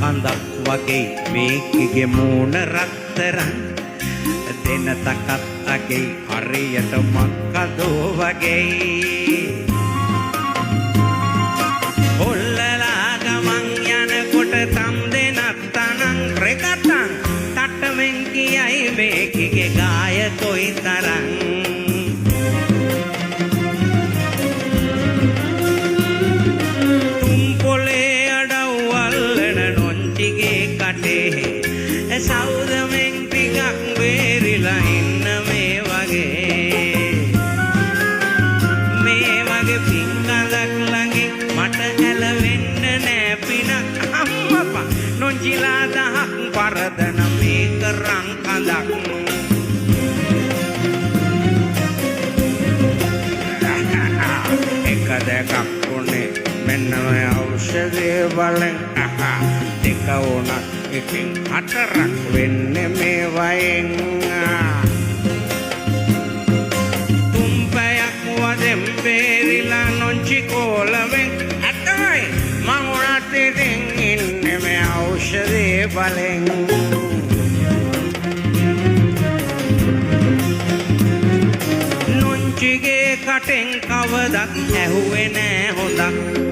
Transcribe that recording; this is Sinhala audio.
හඳක් වගේ මේකගේ මූණ රත්තරන් දෙන තකත් අගේ හරියට මක්කදෝ වගේ ඔල්ලලා ගමන් යනකොට තම් දෙනත් තනං රෙකතං තට්ටමෙන් කියයි මේකගේ ගාය කොයි තරම් සෞදමෙන් ටිකක් වේරිලා ඉන්න මේ වගේ පිංකඳක් ළඟින් මට ඇලවෙන්න නෑ පිනක් අම්මපා නොංචිලා දහක් පරදන මේක රංකඳක් එක දෙකක් උනේ මෙන්න මේ ඖෂධය බලෙන් දෙක වුණත් ඉතින් හතරක් වෙන්නේ මේ වයෙන් තුම්පයක් වදෙන් බේරිලා නොංචි කෝලවෙන් ඇතයි මං උනත් ඉතින් ඉන්නේ මේ ඖෂධයේ බලෙන් නොංචිගේ කටෙන් කවදත් ඇහුවේ නෑ හොඳක්